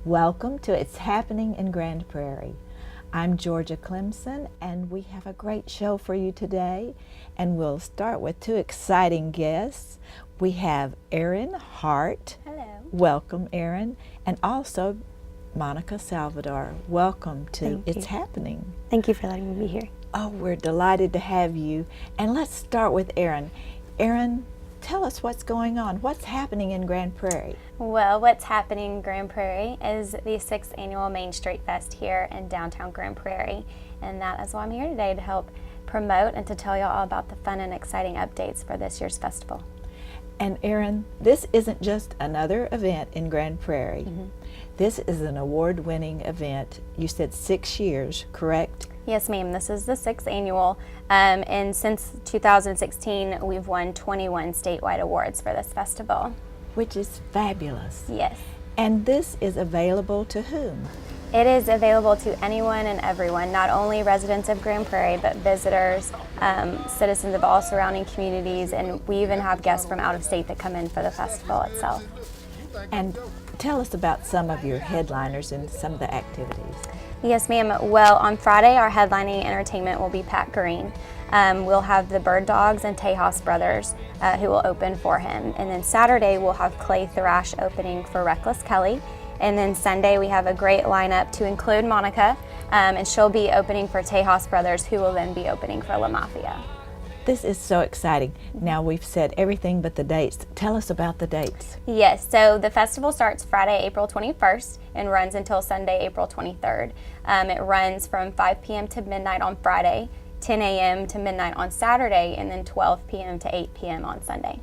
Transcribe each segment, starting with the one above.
Welcome to It's Happening in Grand Prairie. I'm Georgia Clemson, and we have a great show for you today. And we'll start with two exciting guests. We have Erin Hart. Hello. Welcome, Erin. And also Monica Salvador. Welcome to Thank It's you. Happening. Thank you for letting me be here. Oh, we're delighted to have you. And let's start with Erin. Erin, tell us what's going on. What's happening in Grand Prairie? Well, what's happening in Grand Prairie is the 6th annual Main Street Fest here in downtown Grand Prairie. And that is why I'm here today, to help promote and to tell you all about the fun and exciting updates for this year's festival. And Erin, this isn't just another event in Grand Prairie. This is an award-winning event. You said 6 years, correct? Yes, ma'am. This is the 6th annual, and since 2016, we've won 21 statewide awards for this festival. Which is fabulous. Yes. And this is available to whom? It is available to anyone and everyone, not only residents of Grand Prairie, but visitors, citizens of all surrounding communities, and we even have guests from out of state that come in for the festival itself. And tell us about some of your headliners and some of the activities. Yes, ma'am. Well, on Friday, our headlining entertainment will be Pat Green. We'll have the Bird Dogs and Tejas Brothers who will open for him. And then Saturday, we'll have Clay Thrash opening for Reckless Kelly. And then Sunday, we have a great lineup to include Monica, and she'll be opening for Tejas Brothers, who will then be opening for La Mafia. This is so exciting. Now we've said everything but the dates. Tell us about the dates. Yes, so the festival starts Friday, April 21st and runs until Sunday, April 23rd. It runs from 5 p.m. to midnight on Friday, 10 a.m. to midnight on Saturday, and then 12 p.m. to 8 p.m. on Sunday.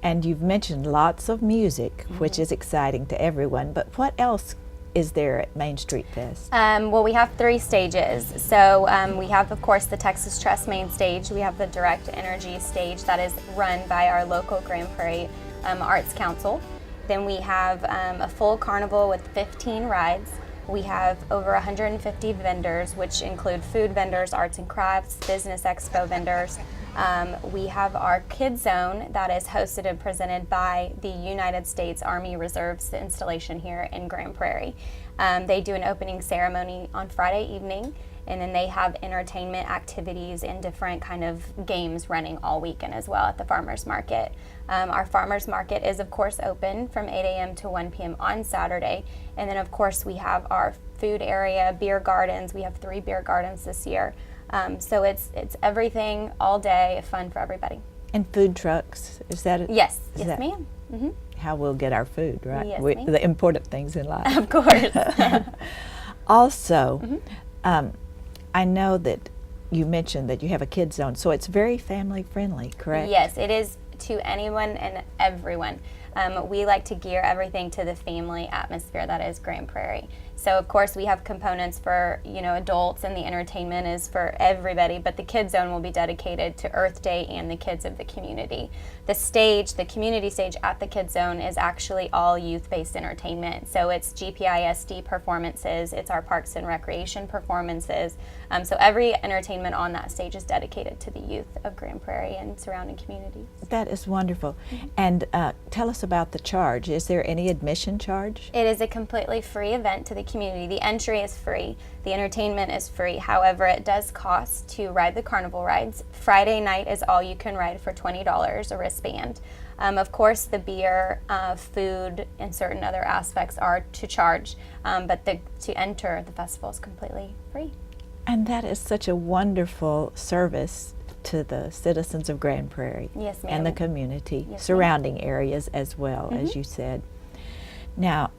And you've mentioned lots of music, which is exciting to everyone, but what else is there at Main Street Fest? Well, we have 3 stages. So we have, of course, the Texas Trust main stage. We have the Direct Energy stage that is run by our local Grand Prairie Arts Council. Then we have a full carnival with 15 rides. We have over 150 vendors, which include food vendors, arts and crafts, business expo vendors. We have our Kids Zone that is hosted and presented by the United States Army Reserves installation here in Grand Prairie. They do an opening ceremony on Friday evening, and then they have entertainment activities and different kind of games running all weekend as well at the farmers market. Our farmers market is, of course, open from 8 a.m. to 1 p.m. on Saturday. And then, of course, we have our food area, beer gardens. We have 3 beer gardens this year. So it's everything all day, fun for everybody. And food trucks, is that it? Yes, yes, ma'am. Mm-hmm. How we'll get our food, right? Yes, ma'am. The important things in life. Of course. Also, I know that you mentioned that you have a kids zone, so it's very family friendly, correct? Yes, it is to anyone and everyone. We like to gear everything to the family atmosphere that is Grand Prairie. So of course we have components for adults, and the entertainment is for everybody, but the Kids Zone will be dedicated to Earth Day and the kids of the community. The community stage at the Kids Zone is actually all youth-based entertainment. So it's GPISD performances, it's our Parks and Recreation performances. So every entertainment on that stage is dedicated to the youth of Grand Prairie and surrounding communities. That is wonderful. And tell us about the charge. Is there any admission charge? It is a completely free event to the community. The entry is free. The entertainment is free. However, it does cost to ride the carnival rides. Friday night is all you can ride for $20, a wristband. Of course, the beer, food, and certain other aspects are to charge, but to enter the festival is completely free. And that is such a wonderful service to the citizens of Grand Prairie. Yes, ma'am. And the community, Yes, surrounding areas as well, as you said. Now,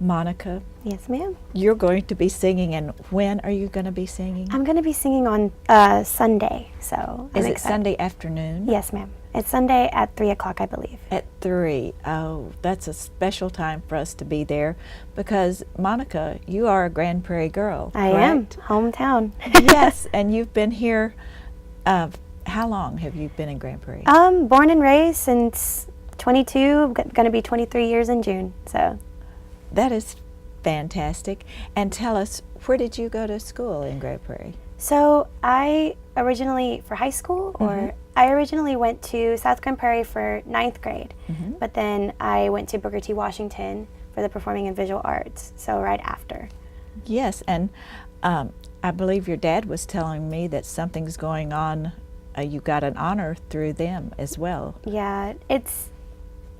Monica, Yes, ma'am. you're going to be singing, and when are you going to be singing? I'm going to be singing on Sunday, so I'm Is it excited. Sunday afternoon? Yes, ma'am. It's Sunday at 3 o'clock, I believe. At 3. Oh, that's a special time for us to be there, because Monica, you are a Grand Prairie girl, I am. correct? Hometown. Yes, and you've been here, how long have you been in Grand Prairie? Born and raised since 22, going to be 23 years in June, so. That is fantastic. And tell us, where did you go to school in Grand Prairie? So I originally, for high school, I originally went to South Grand Prairie for 9th grade, but then I went to Booker T. Washington for the Performing and Visual Arts, so right after. Yes, and I believe your dad was telling me that something's going on. You got an honor through them as well. Yeah, it's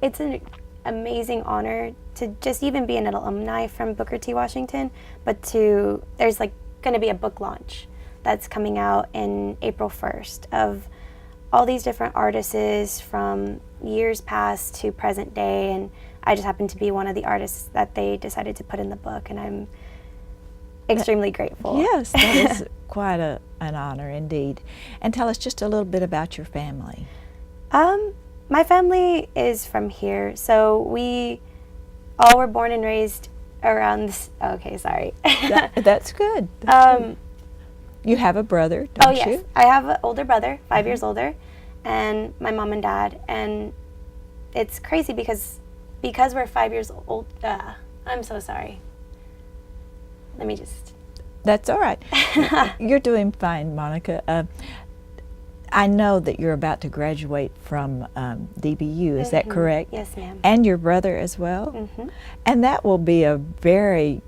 an amazing honor to just even be an alumni from Booker T. Washington, but there's like going to be a book launch that's coming out in April 1st of all these different artists from years past to present day, and I just happen to be one of the artists that they decided to put in the book, and I'm extremely grateful. Yes, that is quite an honor indeed. And tell us just a little bit about your family. My family is from here, so we all were born and raised around this. Okay, sorry. That's good. That's good. You have a brother, don't yes. you? I have an older brother, 5 years older, and my mom and dad. And it's crazy because we're 5 years old. I'm so sorry. Let me just. That's all right. You're doing fine, Monica. I know that you're about to graduate from DBU. Is that correct? Yes, ma'am. And your brother as well? And that will be a very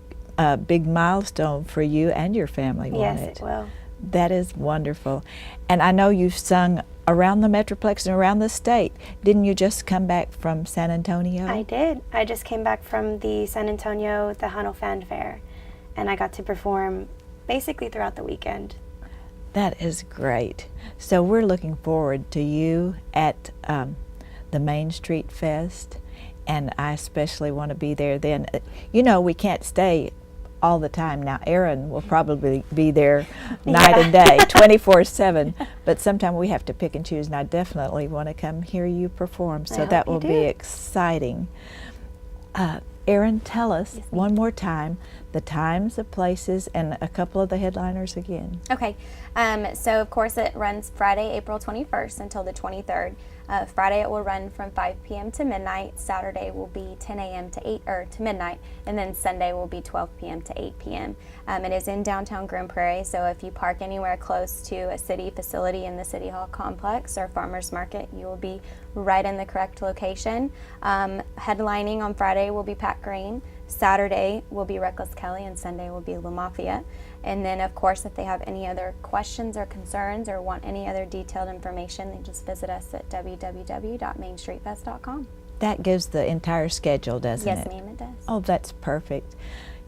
big milestone for you and your family, won't Yes, it will. That is wonderful. And I know you've sung around the Metroplex and around the state. Didn't you just come back from San Antonio? I did. I just came back from the San Antonio, the Hunnell Fan Fair, and I got to perform basically throughout the weekend. That is great. So we're looking forward to you at the Main Street Fest, and I especially want to be there then. You know, we can't stay all the time. Now, Aaron will probably be there night and day, 24/7, but sometime we have to pick and choose, and I definitely want to come hear you perform, so that will be exciting. Aaron, tell us one more time the times, the places, and a couple of the headliners again. Okay, so of course it runs Friday, April 21st until the 23rd. Friday it will run from 5 p.m. to midnight. Saturday will be 10 a.m. to midnight, and then Sunday will be 12 p.m. to 8 p.m. It is in downtown Grand Prairie, so if you park anywhere close to a city facility in the City Hall complex or farmers market, you will be right in the correct location. Headlining on Friday will be Pat Green. Saturday will be Reckless Kelly, and Sunday will be La Mafia. And then, of course, if they have any other questions or concerns or want any other detailed information, they just visit us at www.mainstreetfest.com. That gives the entire schedule, doesn't it? Yes, ma'am, it does. Oh, that's perfect.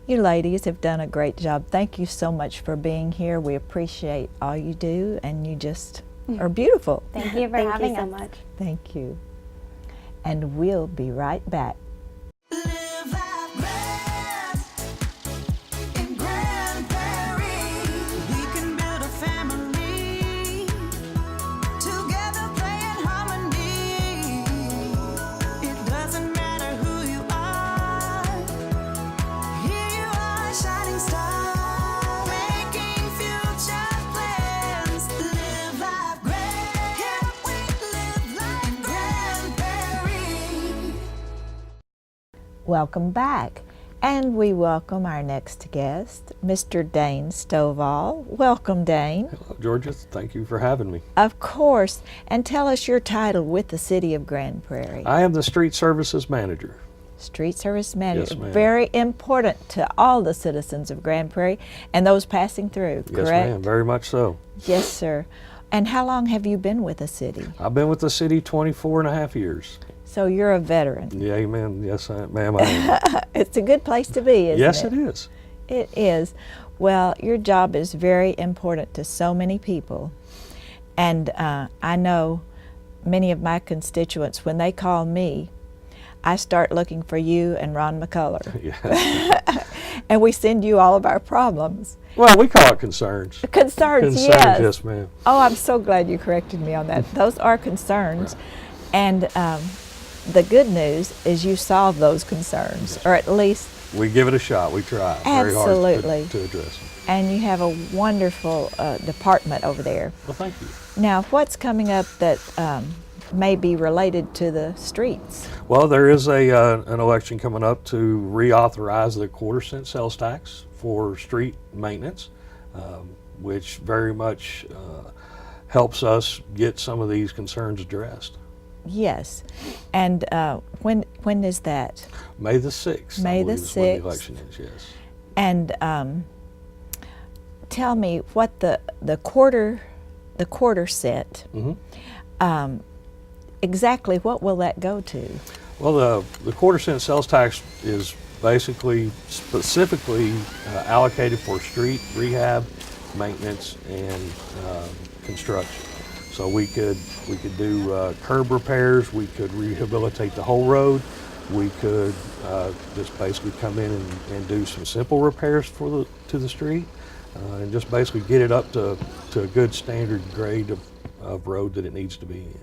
You ladies have done a great job. Thank you so much for being here. We appreciate all you do, and you just are beautiful. Thank you for having us. Thank you so much. Thank you. And we'll be right back. Welcome back, and we welcome our next guest, Mr. Dane Stovall. Welcome, Dane. Hello, Georgia. Thank you for having me. Of course, and tell us your title with the City of Grand Prairie. I am the Street Services Manager. Street Service Manager. Yes, ma'am. Very important to all the citizens of Grand Prairie and those passing through, correct? Yes, ma'am. Very much so. Yes, sir. And how long have you been with the city? I've been with the city 24 and a half years. So you're a veteran. Yeah, amen. Yes, ma'am, I am. It's a good place to be, isn't Yes, it? it is. It is. Well, your job is very important to so many people. And I know many of my constituents, when they call me, I start looking for you and Ron McCullough. Yeah. And we send you all of our problems. Well, we call it concerns. Concerns, Concerns, yes. yes, ma'am. Oh, I'm so glad you corrected me on that. Those are concerns. And the good news is you solve those concerns, or at least We give it a shot. We try very hard Absolutely. to address them. and you have a wonderful department over there. Well, thank you. Now, what's coming up that may be related to the streets? Well, there is an election coming up to reauthorize the quarter-cent sales tax for street maintenance, which very much helps us get some of these concerns addressed. Yes. And when is that? May the 6th. May I the believe is when 6th. the election is, yes. And tell me what the quarter cent, exactly what will that go to? Well, the quarter cent sales tax is basically specifically allocated for street rehab, maintenance, and construction. So we could do curb repairs, we could rehabilitate the whole road, we could just basically come in and do some simple repairs to the street, and just basically get it up to a good standard grade of road that it needs to be in.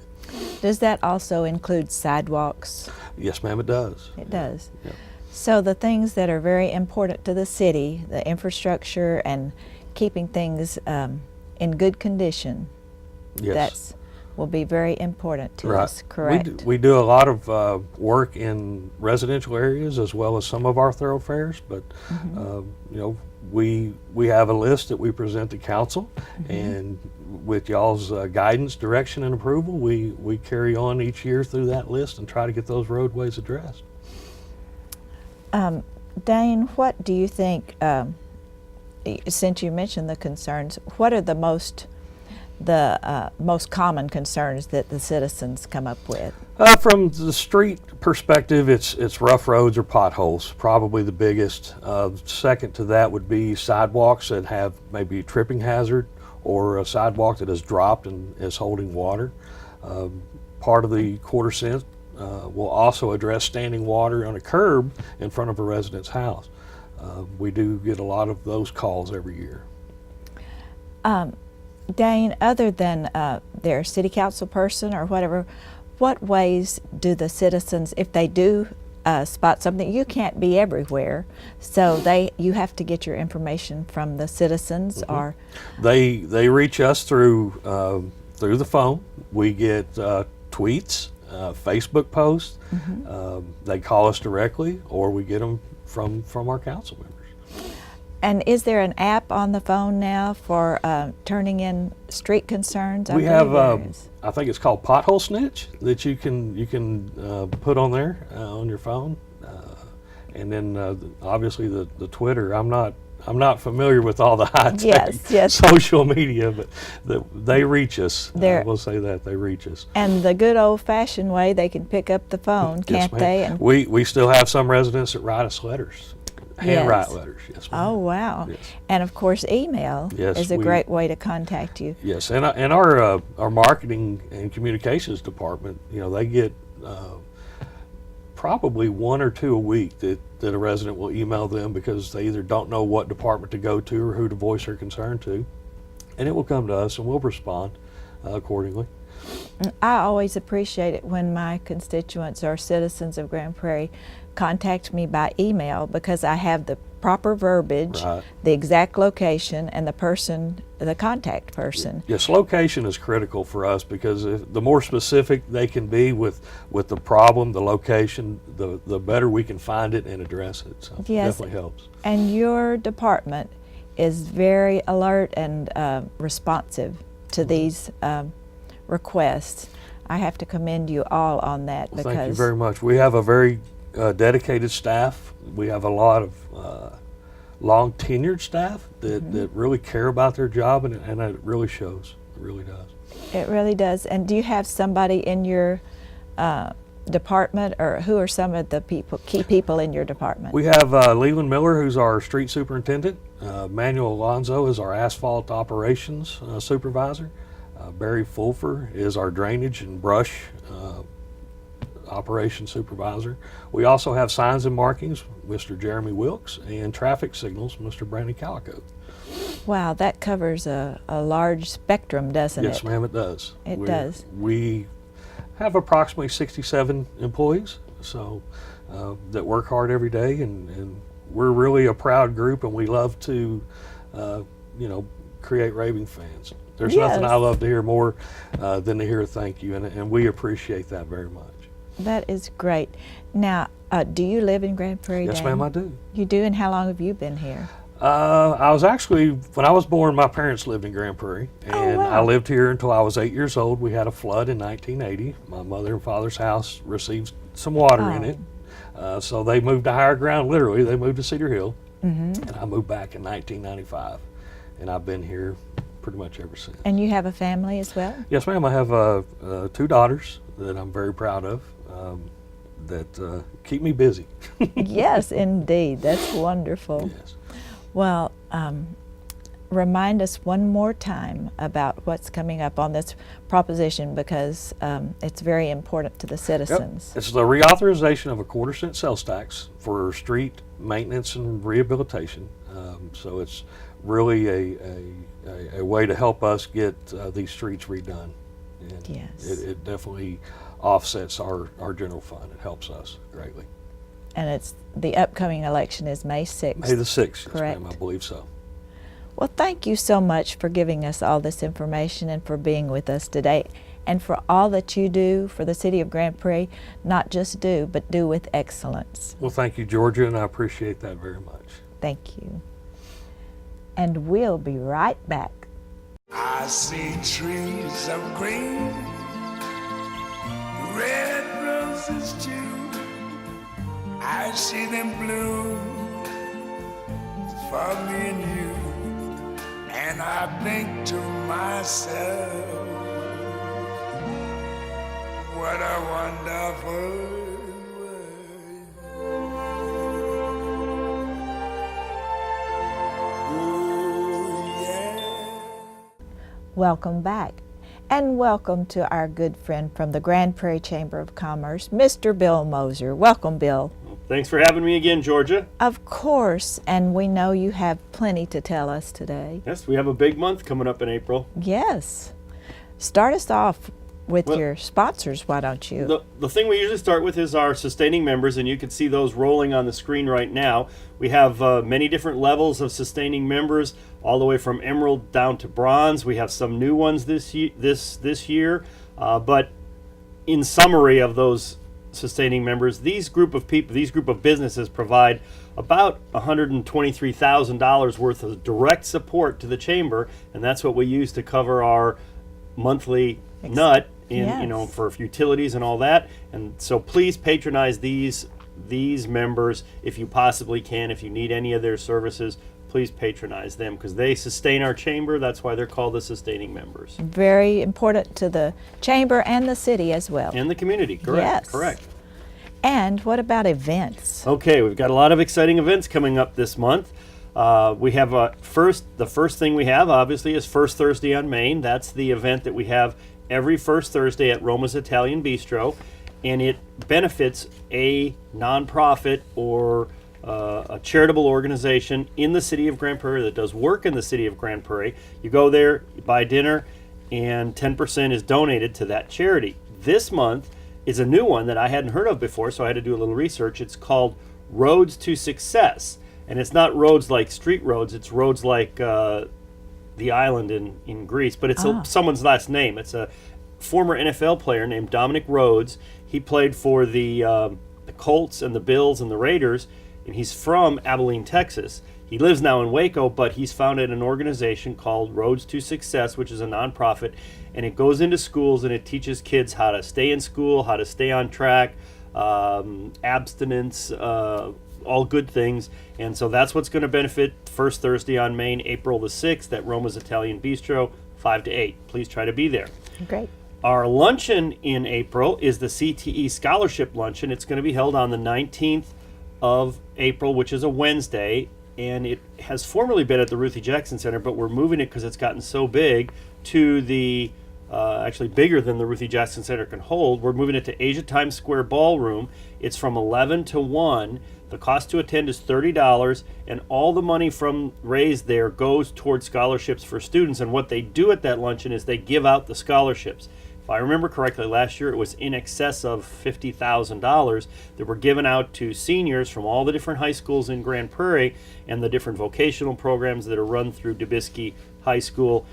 Does that also include sidewalks? Yes, ma'am, it does. It does. Yep. So the things that are very important to the city, the infrastructure and keeping things in good condition, Yes. will be very important to Right. us, correct? We do a lot of work in residential areas as well as some of our thoroughfares, but you know, we have a list that we present to council, and with y'all's guidance, direction, and approval, we carry on each year through that list and try to get those roadways addressed. Dane, what do you think, since you mentioned the concerns, what are the most common concerns that the citizens come up with? From the street perspective, it's rough roads or potholes, probably the biggest. Second to that would be sidewalks that have maybe a tripping hazard, or a sidewalk that has dropped and is holding water. Part of the quarter cent will also address standing water on a curb in front of a resident's house. We do get a lot of those calls every year. Dane, other than their city council person or whatever, what ways do the citizens, if they do spot something, you can't be everywhere, so you have to get your information from the citizens, or they reach us through the phone. We get tweets, Facebook posts. They call us directly, or we get them from our council members. And is there an app on the phone now for turning in street concerns? We have, I think it's called Pothole Snitch, that you can put on there on your phone, and then obviously the Twitter. I'm not familiar with all the high tech social media, but they reach us. We'll say that they reach us. And the good old fashioned way, they can pick up the phone, can't they? And we still have some residents that write us letters. Handwrite letters, yes, ma'am. Oh, wow. Yes. And of course, email is a great way to contact you. Yes, and our marketing and communications department, they get probably 1 or 2 a week that a resident will email them because they either don't know what department to go to or who to voice their concern to, and it will come to us and we'll respond accordingly. I always appreciate it when my constituents or citizens of Grand Prairie contact me by email, because I have the proper verbiage, the exact location, and the contact person. Yes, location is critical for us, because the more specific they can be with the problem, the location, the better we can find it and address it. So it definitely helps. And your department is very alert and responsive to these requests. I have to commend you all on that. Well, thank you very much. We have a very dedicated staff. We have a lot of long tenured staff that really care about their job, and it really shows. It really does. It really does. And do you have somebody in your department, or who are some of the key people in your department? We have Leland Miller, who's our street superintendent. Manuel Alonzo is our asphalt operations supervisor. Barry Fulfer is our drainage and brush operations supervisor. We also have signs and markings, Mr. Jeremy Wilkes, and traffic signals, Mr. Brandon Calico. Wow, that covers a large spectrum, doesn't it? Yes, ma'am, it does. It does. We have approximately 67 employees, so that work hard every day, and we're really a proud group, and we love to, create raving fans. There's nothing I love to hear more than to hear a thank you, and we appreciate that very much. That is great. Now, do you live in Grand Prairie? Yes, Dane? ma'am, I do. You do, and how long have you been here? I was actually, when I was born, my parents lived in Grand Prairie, and wow. I lived here until I was 8 years old. We had a flood in 1980. My mother and father's house received some water in it, so they moved to higher ground. Literally, they moved to Cedar Hill, and I moved back in 1995, and I've been here pretty much ever since. And you have a family as well? Yes, ma'am. I have 2 daughters that I'm very proud of, that keep me busy. Yes, indeed. That's wonderful. Yes. Well, remind us one more time about what's coming up on this proposition, because it's very important to the citizens. Yep. It's the reauthorization of a quarter-cent sales tax for street maintenance and rehabilitation. So it's really a way to help us get these streets redone. And Yes. it definitely offsets our general fund. It helps us greatly. And it's the upcoming election is May 6th. May the 6th, yes, Correct. ma'am, I believe so. Well, thank you so much for giving us all this information and for being with us today, and for all that you do for the city of Grand Prairie. Not just do, but do with excellence. Well, thank you, Georgia, and I appreciate that very much. Thank you. And we'll be right back. I see trees of green, red roses too. I see them bloom for me and you, and I think to myself, what a wonderful world. Oh, yeah. Welcome back, and welcome to our good friend from the Grand Prairie Chamber of Commerce, Mr. Bill Moser. Welcome, Bill. Thanks for having me again, Georgia. Of course, and we know you have plenty to tell us today. Yes, we have a big month coming up in April. Yes. Start us off with Well, your sponsors, why don't you? The thing we usually start with is our sustaining members, and you can see those rolling on the screen right now. We have many different levels of sustaining members, all the way from emerald down to bronze. We have some new ones this year, but in summary of those sustaining members, these group of businesses provide about $123,000 worth of direct support to the chamber, and that's what we use to cover our monthly nut in Yes. for utilities and all that. And so please patronize these members if you possibly can. If you need any of their services, please patronize them, because they sustain our chamber. That's why they're called the sustaining members. Very important to the chamber and the city as well. And the community, correct? Yes. Correct. And what about events? Okay, we've got a lot of exciting events coming up this month. We have the first thing we have, obviously, is First Thursday on Main. That's the event that we have every first Thursday at Roma's Italian Bistro, and it benefits a nonprofit or a charitable organization in the city of Grand Prairie that does work in the city of Grand Prairie. You go there, you buy dinner, and 10% is donated to that charity. This month is a new one that I hadn't heard of before, so I had to do a little research. It's called Roads to Success, and it's not roads like street roads. It's roads like the island in Greece, but it's someone's last name. It's a former NFL player named Dominic Rhodes. He played for the Colts and the Bills and the Raiders, and he's from Abilene, Texas. He lives now in Waco, but he's founded an organization called Roads to Success, which is a nonprofit, and it goes into schools and it teaches kids how to stay in school, how to stay on track, abstinence, all good things. And so that's what's going to benefit First Thursday on Main, April the 6th at Roma's Italian Bistro, 5 to 8. Please try to be there. Great. Our luncheon in April is the CTE Scholarship Luncheon. It's going to be held on the 19th of April, which is a Wednesday, and it has formerly been at the Ruthie Jackson Center, but we're moving it because it's gotten so big to the, actually bigger than the Ruthie Jackson Center can hold. We're moving it to Asia Times Square Ballroom. It's from 11 to 1. The cost to attend is $30, and all the money raised there goes towards scholarships for students. And what they do at that luncheon is they give out the scholarships. If I remember correctly, last year it was in excess of $50,000 that were given out to seniors from all the different high schools in Grand Prairie and the different vocational programs that are run through Dubisky High School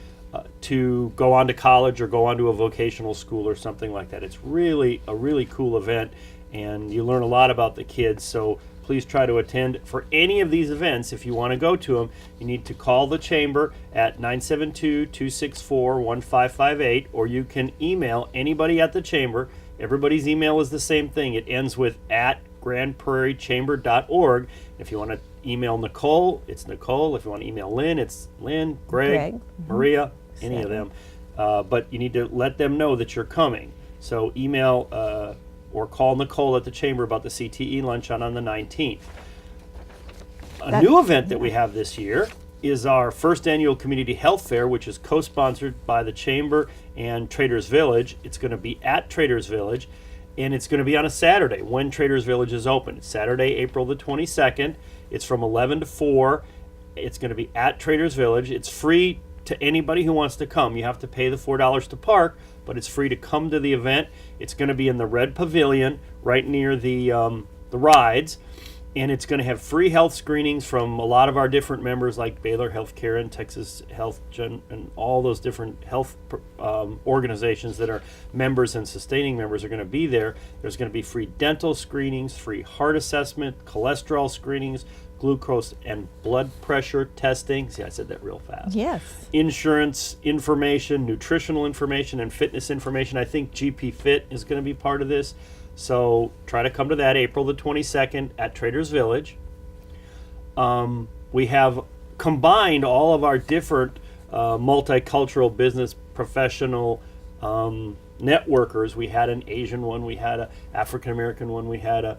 to go on to college or go on to a vocational school or something like that. It's really a really cool event, and you learn a lot about the kids. So please try to attend. For any of these events, if you want to go to them, you need to call the chamber at 972-264-1558, or you can email anybody at the chamber. Everybody's email is the same thing. It ends with @grandprairiechamber.org. If you want to email Nicole, it's Nicole. If you want to email Lynn, it's Lynn, Greg. Maria, any of them. But you need to let them know that you're coming. So email or call Nicole at the chamber about the CTE Luncheon on the 19th. A new event that we have this year is our first annual Community Health Fair, which is co-sponsored by the Chamber and Traders Village. It's going to be at Traders Village, and it's going to be on a Saturday when Traders Village is open. It's Saturday, April the 22nd. It's from 11 to 4. It's going to be at Traders Village. It's free to anybody who wants to come. You have to pay the $4 to park, but it's free to come to the event. It's going to be in the Red Pavilion right near the rides. And it's going to have free health screenings from a lot of our different members like Baylor Healthcare and Texas Health and all those different health organizations that are members and sustaining members are going to be there. There's going to be free dental screenings, free heart assessment, cholesterol screenings, glucose and blood pressure testing. See, I said that real fast. Yes. Insurance information, nutritional information, and fitness information. I think GP Fit is going to be part of this. So try to come to that April the 22nd at Traders Village. We have combined all of our different multicultural business professional networkers. We had an Asian one, we had an African American one, we had a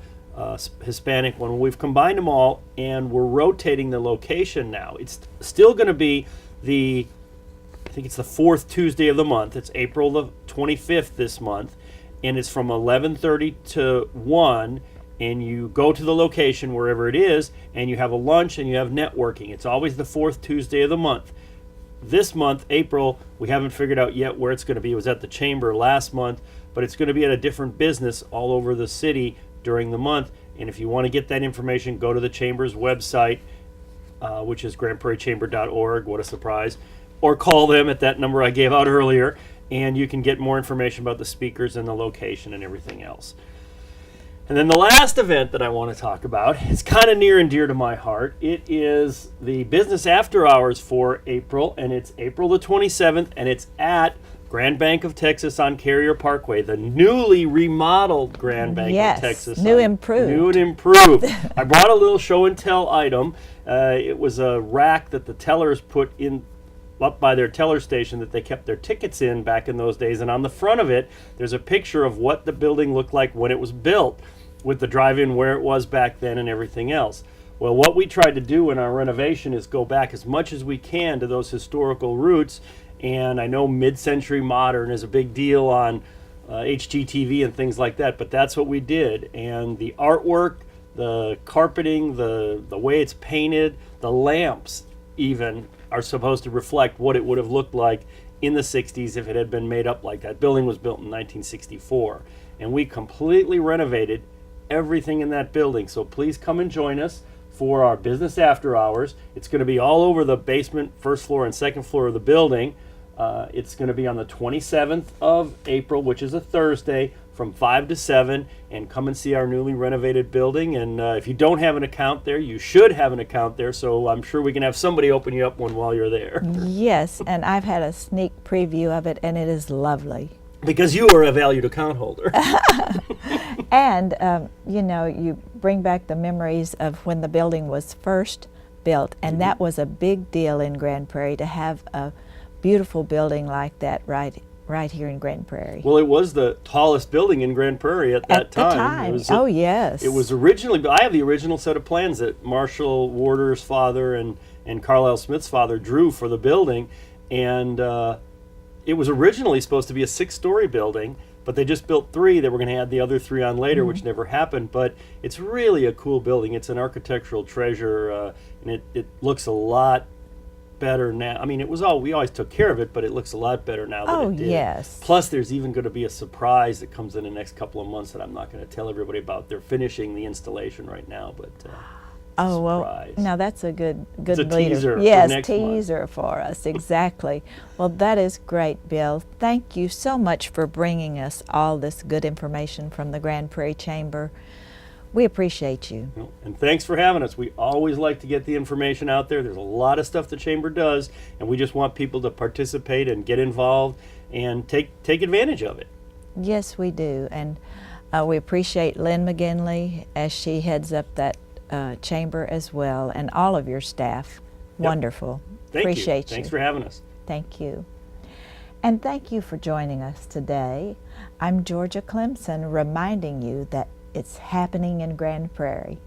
Hispanic one. We've combined them all, and we're rotating the location now. It's still going to be I think it's the fourth Tuesday of the month. It's April the 25th this month. And it's from 11:30 to 1, and you go to the location wherever it is, and you have a lunch and you have networking. It's always the fourth Tuesday of the month. This month, April, we haven't figured out yet where it's going to be. It was at the chamber last month, but it's going to be at a different business all over the city during the month. And if you want to get that information, go to the chamber's website, which is grandprairiechamber.org. What a surprise. Or call them at that number I gave out earlier, and you can get more information about the speakers and the location and everything else. And then the last event that I want to talk about is kind of near and dear to my heart. It is the Business After Hours for April, and it's April the 27th, and it's at Grand Bank of Texas on Carrier Parkway, the newly remodeled Grand Bank of Texas. New and improved. New and improved. I brought a little show and tell item. It was a rack that the tellers put in up by their teller station that they kept their tickets in back in those days, and on the front of it there's a picture of what the building looked like when it was built, with the drive-in where it was back then and everything else. Well, what we tried to do in our renovation is go back as much as we can to those historical roots, and I know mid-century modern is a big deal on HGTV and things like that, but that's what we did. And the artwork, the carpeting, the way it's painted, the lamps even are supposed to reflect what it would have looked like in the 60s if it had been made up like that. Building was built in 1964, and we completely renovated everything in that building. So please come and join us for our Business After Hours. It's going to be all over the basement, first floor, and second floor of the building. It's going to be on the 27th of April, which is a Thursday, from 5 to 7, and come and see our newly renovated building. And if you don't have an account there, you should have an account there, so I'm sure we can have somebody open you up one while you're there. Yes, and I've had a sneak preview of it, and it is lovely. Because you are a valued account holder. And, you bring back the memories of when the building was first built, and that was a big deal in Grand Prairie to have a beautiful building like that right here in Grand Prairie. Well, it was the tallest building in Grand Prairie at that time. It was yes. It was originally, I have the original set of plans that Marshall Warder's father and Carlisle Smith's father drew for the building, and it was originally supposed to be a 6-story building, but they just built 3. They were going to add the other 3 on later, which never happened. But it's really a cool building. It's an architectural treasure, and it looks a lot better now. I mean, we always took care of it, but it looks a lot better now than it did. Yes. Plus, there's even going to be a surprise that comes in the next couple of months that I'm not going to tell everybody about. They're finishing the installation right now, but surprise. Now that's a good It's a leader. teaser for Yes, next month. teaser for us, exactly. Well, that is great, Bill. Thank you so much for bringing us all this good information from the Grand Prairie Chamber. We appreciate you. And thanks for having us. We always like to get the information out there. There's a lot of stuff the Chamber does, and we just want people to participate and get involved and take advantage of it. Yes, we do. And we appreciate Lynn McGinley as she heads up that chamber as well, and all of your staff. Yep. Wonderful. Thank Appreciate you. Thanks for having us. Thank you. And thank you for joining us today. I'm Georgia Clemson, reminding you that it's happening in Grand Prairie.